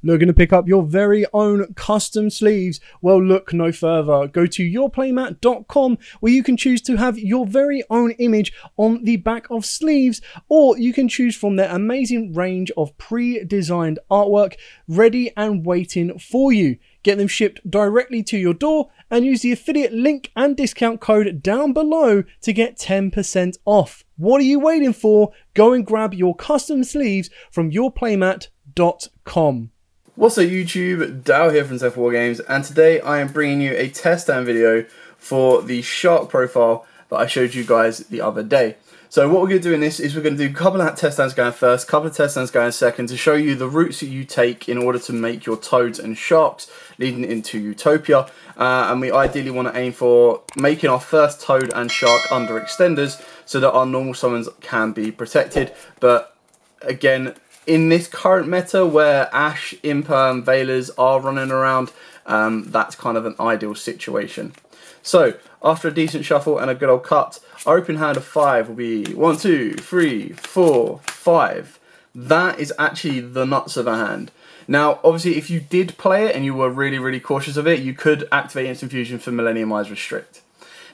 Looking to pick up your very own custom sleeves? Well, look no further. Go to yourplaymat.com where you can choose to have your very own image on the back of sleeves, or you can choose from their amazing range of pre-designed artwork ready and waiting for you. Get them shipped directly to your door and use the affiliate link and discount code down below to get 10% off. What are you waiting for? Go and grab your custom sleeves from yourplaymat.com. What's up YouTube, Dow here from Zephyr War Games, and today I am bringing you a test stand video for the shark profile that I showed you guys the other day. So what we're going to do in this is we're going to do a couple of test stands going first, a couple of test stands going second, to show you the routes that you take in order to make your toads and sharks leading into Utopia. And we ideally want to aim for making our first toad and shark under extenders so that our normal summons can be protected. But again, in this current meta where Ash, Imperm, Veilers are running around, that's kind of an ideal situation. So, after a decent shuffle and a good old cut, our open hand of 5 will be 1, 2, 3, 4, 5. That is actually the nuts of a hand. Now, obviously, if you did play it and you were really, really cautious of it, you could activate Instant Fusion for Millennium Eyes Restrict.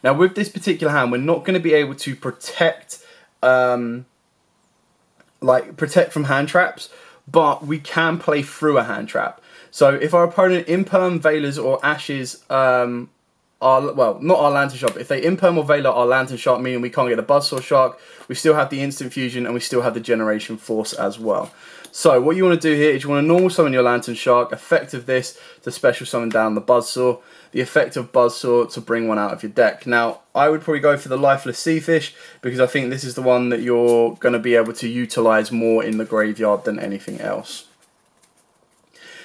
Now, with this particular hand, we're not going to be able to protect protect from hand traps, but we can play through a hand trap. So if our opponent Imperm, Veilers or Ashes are, well, not our Lantern Shark, but if they Imperm or Veiler our Lantern Shark, meaning we can't get a Buzzsaw Shark, we still have the Instant Fusion and we still have the Generation Force as well. So what you want to do here is you want to normal summon your Lantern Shark, effect of this to special summon down the Buzzsaw, the effect of Buzzsaw to bring one out of your deck. Now, I would probably go for the Lifeless Sea Fish because I think this is the one that you're going to be able to utilize more in the graveyard than anything else.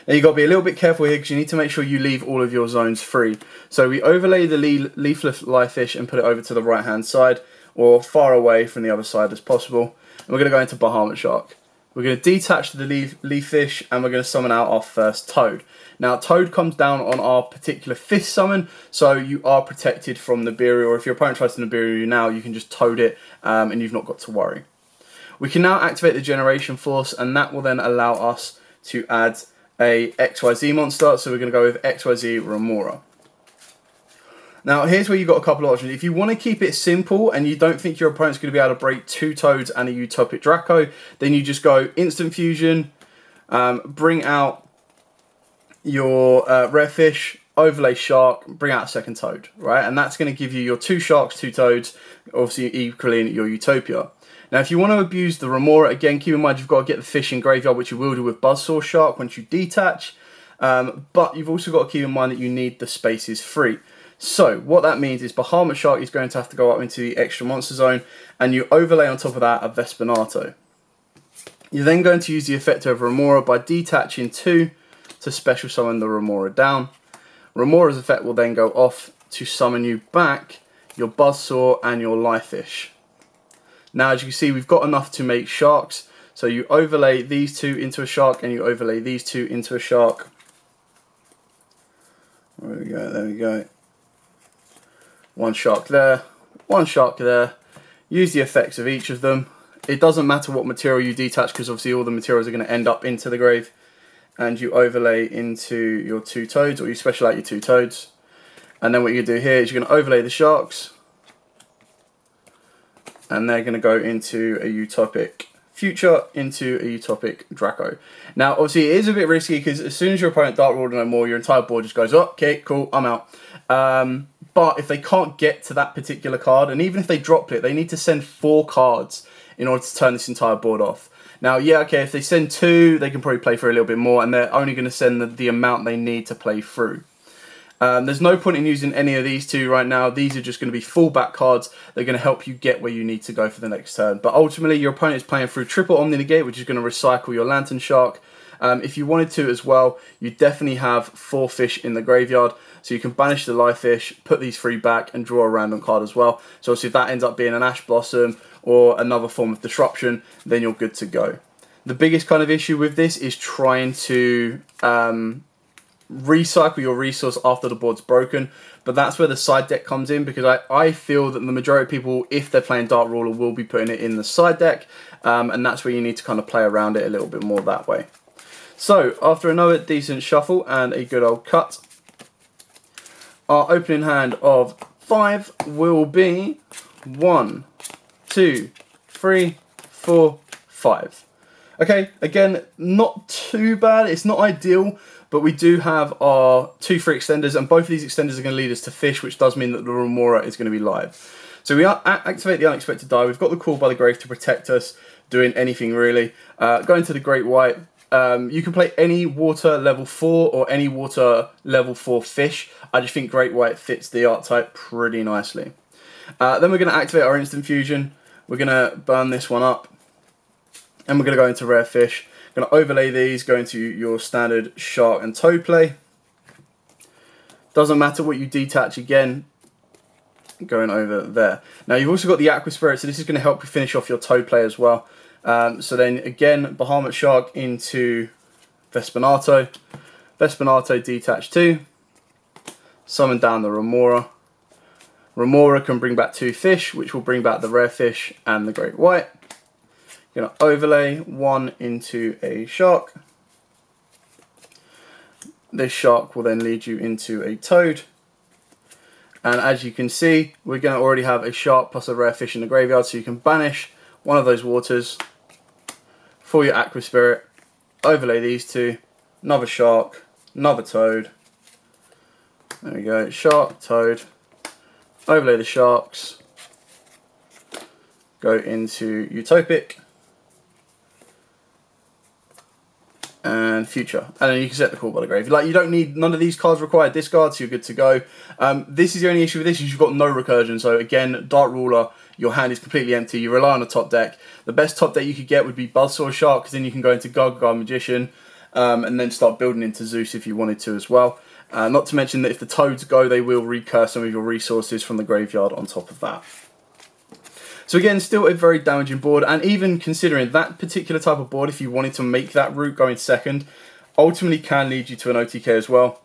Now, you've got to be a little bit careful here because you need to make sure you leave all of your zones free. So we overlay the Leafless Life Fish and put it over to the right-hand side or far away from the other side as possible. And we're going to go into Bahamut Shark. We're going to detach the leaf fish and we're going to summon out our first toad. Now, toad comes down on our particular fifth summon, so you are protected from Nibiru, or if your opponent tries to Nibiru you now, you can just toad it and you've not got to worry. We can now activate the Generation Force, and that will then allow us to add a XYZ monster, so we're going to go with XYZ Remora. Now, here's where you've got a couple of options. If you want to keep it simple and you don't think your opponent's going to be able to break 2 Toads and a Utopic Draco, then you just go Instant Fusion, bring out your Rare Fish, overlay Shark, bring out a second Toad, right? And that's going to give you your 2 Sharks, 2 Toads, obviously equally in your Utopia. Now, if you want to abuse the Remora, again, keep in mind you've got to get the fish in graveyard, which you will do with Buzzsaw Shark once you detach. But you've also got to keep in mind that you need the spaces free. So, what that means is Bahamut Shark is going to have to go up into the extra monster zone, and you overlay on top of that a Vespinato. You're then going to use the effect of Remora by detaching 2 to special summon the Remora down. Remora's effect will then go off to summon you back your Buzzsaw and your Life Fish. Now, as you can see, we've got enough to make sharks, so you overlay these 2 into a shark, and you overlay these 2 into a shark. There we go, there we go. 1 shark there, 1 shark there. Use the effects of each of them. It doesn't matter what material you detach because obviously all the materials are going to end up into the grave. And you overlay into your 2 Toads, or you special out your 2 Toads. And then what you do here is you're going to overlay the sharks. And they're going to go into a Utopic Future, into a Utopic Draco. Now, obviously, it is a bit risky because as soon as your opponent Dark Lord no more, your entire board just goes, oh, okay, cool, I'm out. But if they can't get to that particular card, and even if they drop it, they need to send 4 cards in order to turn this entire board off. Now, yeah, okay, if they send 2, they can probably play for a little bit more, and they're only going to send the amount they need to play through. There's no point in using any of these 2 right now. These are just going to be fallback cards. They're going to help you get where you need to go for the next turn. But ultimately, your opponent is playing through triple Omni Negate, which is going to recycle your Lantern Shark. If you wanted to as well, you definitely have 4 fish in the graveyard. So you can banish the Life Fish, put these 3 back, and draw a random card as well. So obviously if that ends up being an Ash Blossom or another form of disruption, then you're good to go. The biggest kind of issue with this is trying to recycle your resource after the board's broken, but that's where the side deck comes in, because I feel that the majority of people, if they're playing Dark Ruler, will be putting it in the side deck, and that's where you need to kind of play around it a little bit more that way. So, after another decent shuffle and a good old cut, our opening hand of 5 will be 1, 2, 3, 4, 5. Okay, again, not too bad. It's not ideal, but we do have our 2 free extenders, and both of these extenders are going to lead us to fish, which does mean that the Remora is going to be live. So we activate the unexpected die. We've got the Call by the Grave to protect us, doing anything really. Going to the Great White. You can play any water level 4 or any water level 4 fish. I just think Great White fits the archetype pretty nicely. Then we're going to activate our instant fusion. We're going to burn this one up. And we're going to go into rare fish. Going to overlay these, go into your standard shark and toad play. Doesn't matter what you detach again. Going over there. Now you've also got the Aqua Spirit, so this is going to help you finish off your toad play as well. So then again, Bahamut Shark into Vespinato. Vespinato detach 2. Summon down the Remora. Remora can bring back 2 fish, which will bring back the rare fish and the Great White. Going to overlay 1 into a shark. This shark will then lead you into a toad. And as you can see, we're going to already have a shark plus a rare fish in the graveyard, so you can banish one of those waters for your Aqua Spirit, overlay these 2, another shark, another toad. There we go, shark, toad, overlay the sharks, go into Utopic, and Future, and then you can set the Call by the Grave. Like, you don't need, none of these cards require discard, so you're good to go. This is the only issue with this, is you've got no recursion. So again, Dark Ruler, your hand is completely empty. You rely on the top deck. The best top deck you could get would be Buzzsaw Shark, because then you can go into Gargoyle Magician, and then start building into Zeus if you wanted to as well. Not to mention that if the Toads go, they will recur some of your resources from the graveyard on top of that. So again, still a very damaging board, and even considering that particular type of board, if you wanted to make that route going second, ultimately can lead you to an OTK as well,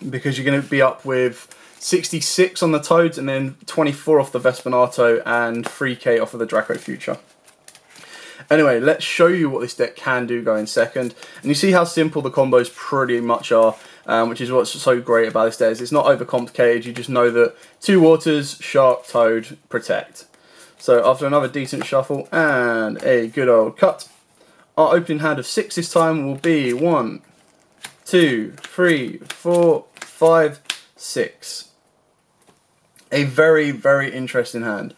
because you're going to be up with 66 on the Toads, and then 24 off the Vespinato, and 3k off of the Draco Future. Anyway, let's show you what this deck can do going second, and you see how simple the combos pretty much are, which is what's so great about this deck, is it's not overcomplicated. You just know that 2 waters, shark, toad, protect. So after another decent shuffle and a good old cut, our opening hand of 6 this time will be 1, 2, 3, 4, 5, 6. A very, very interesting hand.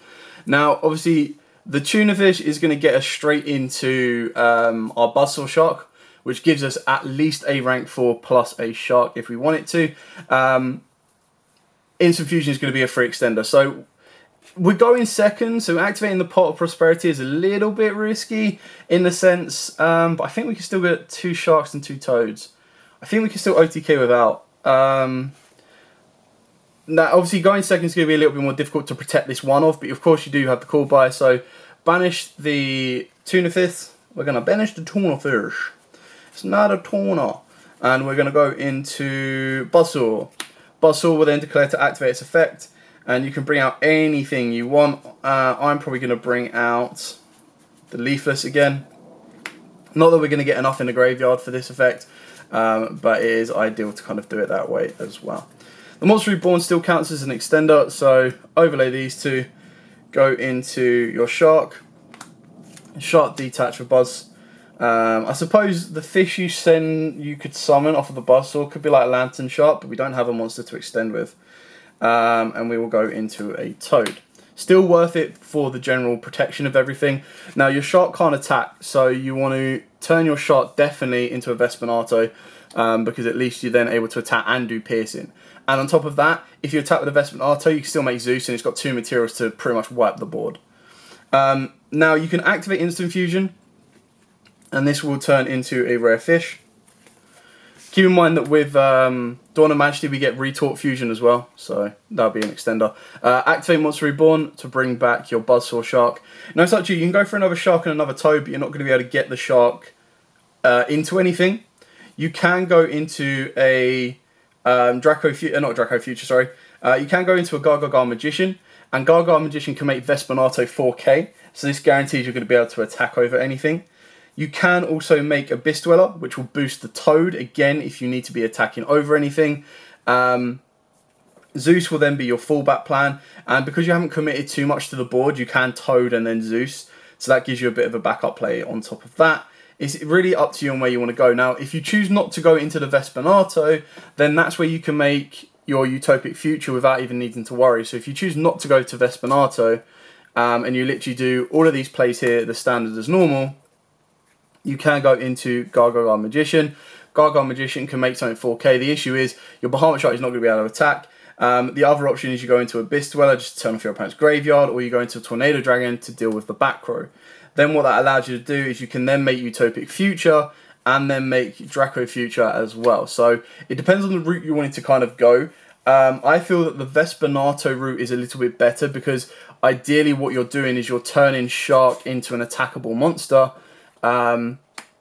Now, obviously, the Tuna Fish is going to get us straight into our Buzzsaw Shark, which gives us at least a rank 4 plus a Shark if we want it to. Instant Fusion is going to be a free extender. So we're going second, so activating the Pot of Prosperity is a little bit risky in the sense, but I think we can still get 2 sharks and 2 toads. I think we can still OTK without. Now, obviously, going second is going to be a little bit more difficult to protect this one off, but of course you do have the Call by, so banish the Tuna Fish. We're going to banish the Tuna Fish. It's not a tuna. And we're going to go into Buzzsaw. Buzzsaw will then declare to activate its effect. And you can bring out anything you want. I'm probably going to bring out the Leafless again. Not that we're going to get enough in the graveyard for this effect, but it is ideal to kind of do it that way as well. The Monster Reborn still counts as an extender, so overlay these 2. Go into your Shark. Shark detach for Buzz. I suppose the fish you could summon off of the Buzzsaw could be like a Lantern Shark, but we don't have a monster to extend with. And we will go into a Toad. Still worth it for the general protection of everything. Now, your Shark can't attack, so you want to turn your Shark definitely into a Vespinato, because at least you're then able to attack and do piercing. And on top of that, if you attack with a Vespinato, you can still make Zeus, and it's got 2 materials to pretty much wipe the board. Now, you can activate Instant Fusion, and this will turn into a rare fish. Keep in mind that with Dawn of Majesty we get Retort Fusion as well, so that'll be an extender. Activate Monster Reborn to bring back your Buzzsaw Shark. Now it's up to you. You can go for another Shark and another Toad, but you're not going to be able to get the Shark into anything. You can go into a not Draco Future, sorry. You can go into a Gargoyle Magician, and Gargoyle Magician can make Vespinato 4k, so this guarantees you're going to be able to attack over anything. You can also make a Beast Dweller, which will boost the Toad, again, if you need to be attacking over anything. Zeus will then be your fallback plan, and because you haven't committed too much to the board, you can Toad and then Zeus, so that gives you a bit of a backup play on top of that. It's really up to you on where you want to go. Now, if you choose not to go into the Vespinato, then that's where you can make your Utopic Future without even needing to worry. So if you choose not to go to Vespinato, and you literally do all of these plays here, the standard as normal, you can go into Gargoyle Magician. Gargoyle Magician can make something 4K. The issue is your Bahamut Shark is not going to be able to attack. The other option is you go into a Beast Dweller just to turn off your opponent's graveyard, or you go into a Tornado Dragon to deal with the back row. Then what that allows you to do is you can then make Utopic Future and then make Draco Future as well. So it depends on the route you wanted to kind of go. I feel that the Vespinato route is a little bit better because ideally what you're doing is you're turning Shark into an attackable monster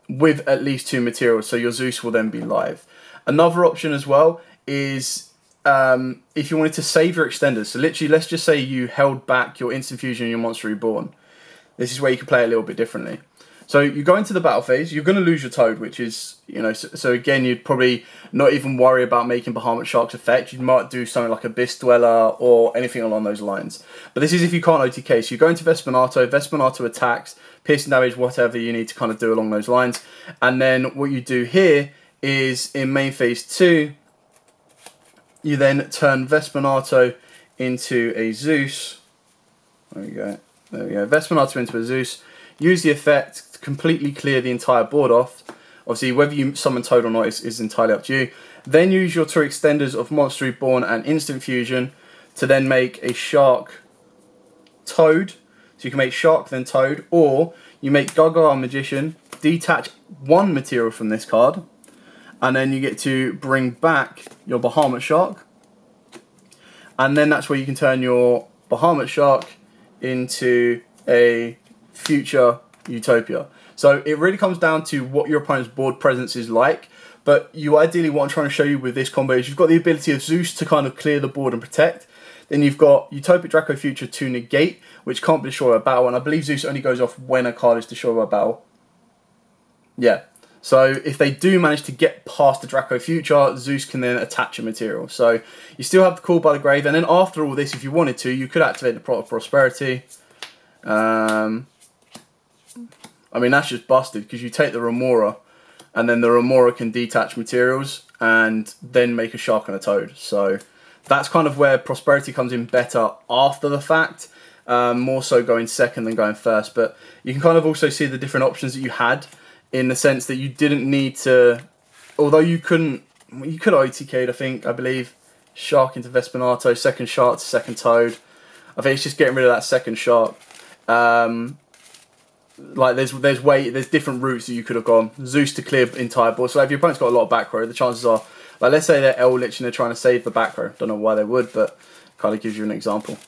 with at least 2 materials, so your Zeus will then be live. Another option as well is if you wanted to save your extenders, so literally let's just say you held back your Instant Fusion and your Monster Reborn. This is where you can play a little bit differently. So you go into the battle phase, you're going to lose your Toad, which is, you know, so again, you'd probably not even worry about making Bahamut Shark's effect. You might do something like a Beast Dweller or anything along those lines. But this is if you can't OTK. So you go into Vespinato, Vespinato attacks, piercing damage, whatever you need to kind of do along those lines. And then what you do here is in main phase 2, you then turn Vespinato into a Zeus. There we go. There we go. Vespinato into a Zeus. Use the effect to completely clear the entire board off. Obviously, whether you summon Toad or not is entirely up to you. Then use your 2 extenders of Monster Reborn and Instant Fusion to then make a Shark Toad. So you can make Shark then Toad, or you make Gargoyle Magician, detach 1 material from this card, and then you get to bring back your Bahamut Shark. And then that's where you can turn your Bahamut Shark into a future Utopia. So it really comes down to what your opponent's board presence is like, but you ideally, what I'm trying to show you with this combo is you've got the ability of Zeus to kind of clear the board and protect. Then you've got Utopic Draco Future to negate, which can't be destroyed by battle, and I believe Zeus only goes off when a card is destroyed by battle. Yeah. So if they do manage to get past the Draco Future, Zeus can then attach a material. So you still have the Call by the Grave, and then after all this, if you wanted to, you could activate the Plot of Prosperity. I mean, that's just busted, because you take the Remora, and then the Remora can detach materials, and then make a Shark and a Toad. So that's kind of where Prosperity comes in better after the fact, more so going second than going first. But you can kind of also see the different options that you had, in the sense that you didn't need to, although you could OTK'd, I believe, Shark into Vespinato, second Shark to second Toad. I think it's just getting rid of that second Shark. Like there's different routes that you could have gone. Zeus to clear entire board. So if your opponent's got a lot of back row, the chances are, like let's say they're L-Lich and they're trying to save the back row. Don't know why they would, but kind of gives you an example.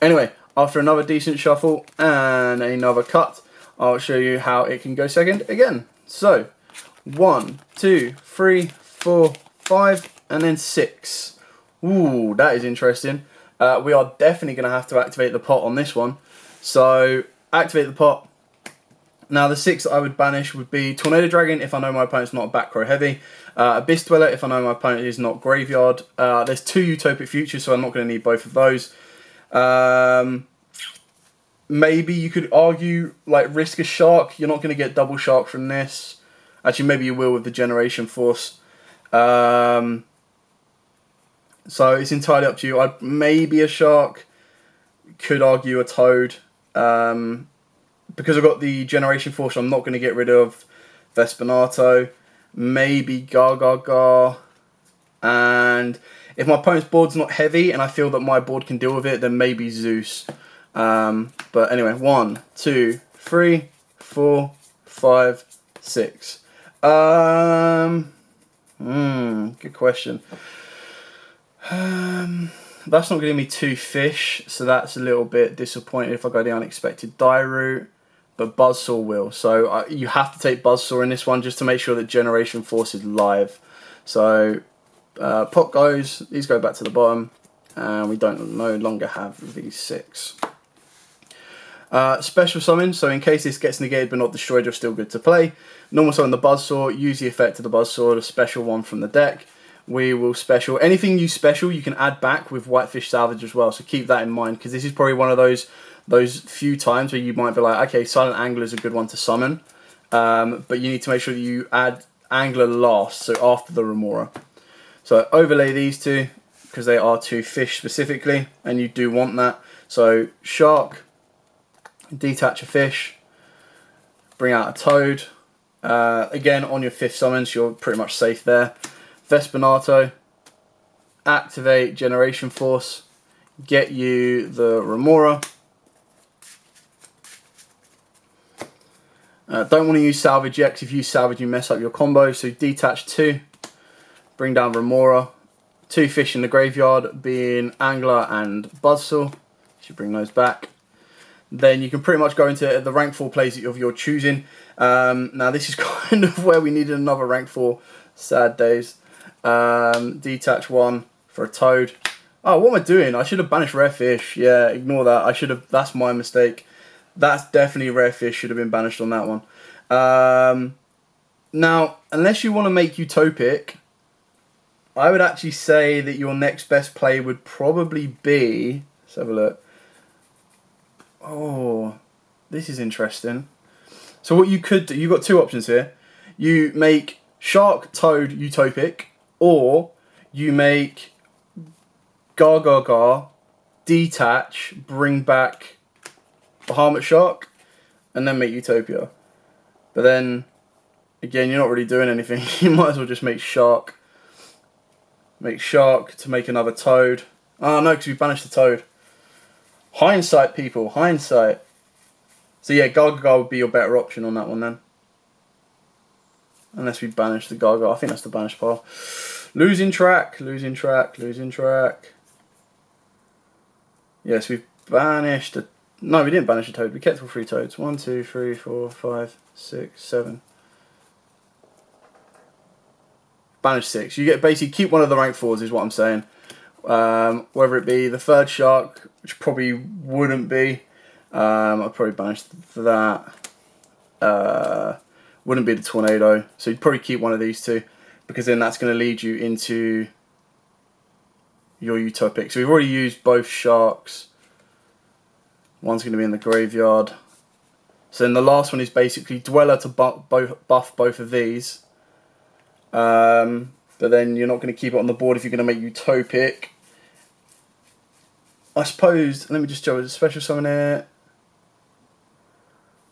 Anyway, after another decent shuffle and another cut, I'll show you how it can go second again. So 1, 2, 3, 4, 5, and then 6. Ooh, that is interesting. We are definitely going to have to activate the pot on this one. So activate the pot. Now the 6 that I would banish would be Tornado Dragon if I know my opponent's not back row heavy. A Beast Dweller if I know my opponent is not graveyard. There's 2 Utopic Futures, so I'm not going to need both of those. Maybe you could argue, like, risk a Shark. You're not going to get double Shark from this. Actually, maybe you will with the Generation Force. So it's entirely up to you. Maybe a Shark. Could argue a Toad. Because I've got the Generation Force, I'm not going to get rid of Vespinato. Maybe Gargaga. And if my opponent's board's not heavy and I feel that my board can deal with it, then maybe Zeus. But anyway, 1, 2, 3, 4, 5, 6. Good question. That's not giving me 2 fish, so that's a little bit disappointing if I go the unexpected die route. But Buzzsaw will. So you have to take Buzzsaw in this one just to make sure that Generation Force is live. So pot goes, these go back to the bottom, and we don't no longer have these 6. Special summon, so in case this gets negated but not destroyed, you're still good to play. Normal summon the Buzzsaw, use the effect of the Buzzsaw, a special one from the deck. We will special, anything you special you can add back with Whitefish Salvage as well, so keep that in mind, because this is probably one of those few times where you might be like, okay, Silent Angler is a good one to summon, but you need to make sure that you add Angler last, so after the Remora. So overlay these two, because they are two fish specifically, and you do want that. So Shark, detach a fish, bring out a Toad. Again, on your 5th summons, you're pretty much safe there. Vespernato, activate Generation Force, get you the Remora. Don't want to use Salvage yet, because if you use Salvage you mess up your combo, so detach 2, bring down Remora. 2 fish in the graveyard being Angler and Buzzsaw, should bring those back. Then you can pretty much go into the rank 4 plays of your choosing. Now this is kind of where we needed another rank 4, sad days. Detach 1 for a Toad. Oh, what am I doing? I should have banished Rare Fish. Yeah, ignore that. That's my mistake. That's definitely Rare Fish, should have been banished on that one. Now, unless you want to make Utopic, I would actually say that your next best play would probably be... Let's have a look. Oh, this is interesting. So what you could do, you've got 2 options here. You make Shark, Toad, Utopic, or you make Gar, detach, bring back Bahamut Shark, and then make Utopia. But then, again, you're not really doing anything. You might as well just make Shark. Make Shark to make another Toad. Oh no, because we banished the Toad. Hindsight, people, hindsight. So yeah, Gargagar would be your better option on that one then. Unless we banish the Gargagar. I think that's the banish pile. Losing track. Yes, we've banished a... No, we didn't banish a Toad. We kept all 3 Toads. 1, 2, 3, 4, 5, 6, 7. Banish 6. You get basically keep one of the rank 4s is what I'm saying. Whether it be the 3rd Shark, which probably wouldn't be. I'd probably banish that. Wouldn't be the Tornado. So you'd probably keep one of these 2, because then that's going to lead you into your Utopic. So we've already used both Sharks. One's going to be in the graveyard. So then the last one is basically Dweller to buff both of these. But then you're not going to keep it on the board if you're going to make Utopic. I suppose, let me just show a special summon here.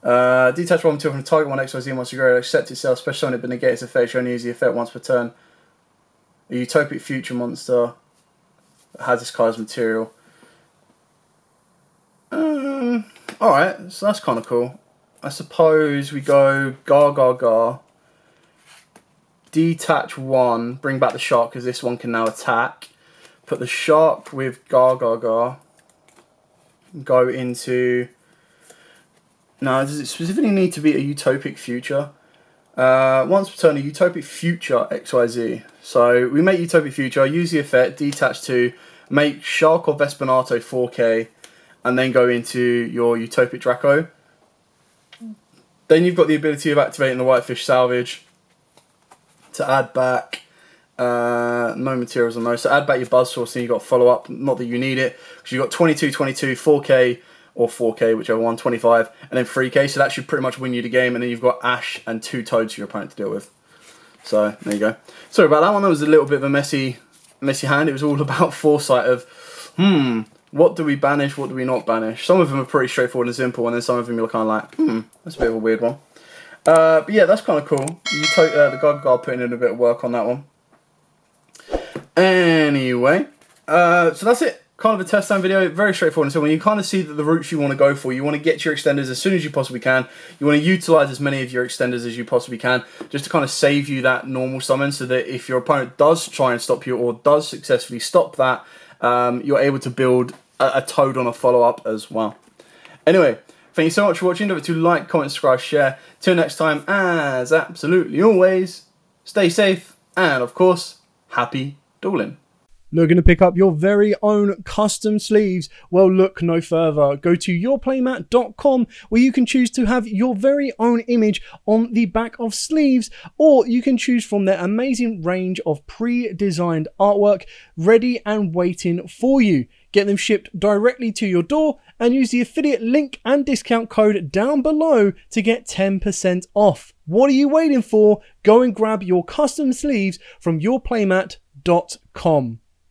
Detach 1 2 from the target 1 XYZ once you go, accept itself, special summon it but negate its effect, you only use the effect once per turn. A Utopic future monster that has this card's material. Alright, so that's kind of cool. I suppose we go Gar. Detach 1, bring back the Shark because this one can now attack. Put the Shark with Gar. Go into... Now, does it specifically need to be a Utopic future? Once per turn, a Utopic future XYZ. So we make Utopic future, use the effect, detach 2, make Shark or Vespernato 4k, and then go into your Utopic Draco. Then you've got the ability of activating the Whitefish Salvage to add back no materials on those. So add back your Buzz Source and you've got follow up. Not that you need it, because you've got 22, 4k or 4k, whichever one, 25, and then 3k. So that should pretty much win you the game. And then you've got Ash and 2 Toads for your opponent to deal with. So there you go. Sorry about that one. That was a little bit of a messy hand. It was all about foresight of, what do we banish, what do we not banish? Some of them are pretty straightforward and simple, and then some of them you're kind of like, that's a bit of a weird one. But yeah, that's kind of cool. The Gargagar putting in a bit of work on that one. Anyway, so that's it. Kind of a test time video, very straightforward. So when you kind of see that the routes you want to go for, you want to get your extenders as soon as you possibly can. You want to utilize as many of your extenders as you possibly can, just to kind of save you that normal summon, so that if your opponent does try and stop you or does successfully stop that, you're able to build a Toad on a follow-up as well. Anyway, thank you so much for watching. Don't forget to like, comment, subscribe, share. Till next time, as absolutely always, stay safe, and of course, happy dueling. Looking to pick up your very own custom sleeves? Well, look no further. Go to yourplaymat.com where you can choose to have your very own image on the back of sleeves, or you can choose from their amazing range of pre-designed artwork ready and waiting for you. Get them shipped directly to your door and use the affiliate link and discount code down below to get 10% off. What are you waiting for? Go and grab your custom sleeves from yourplaymat.com.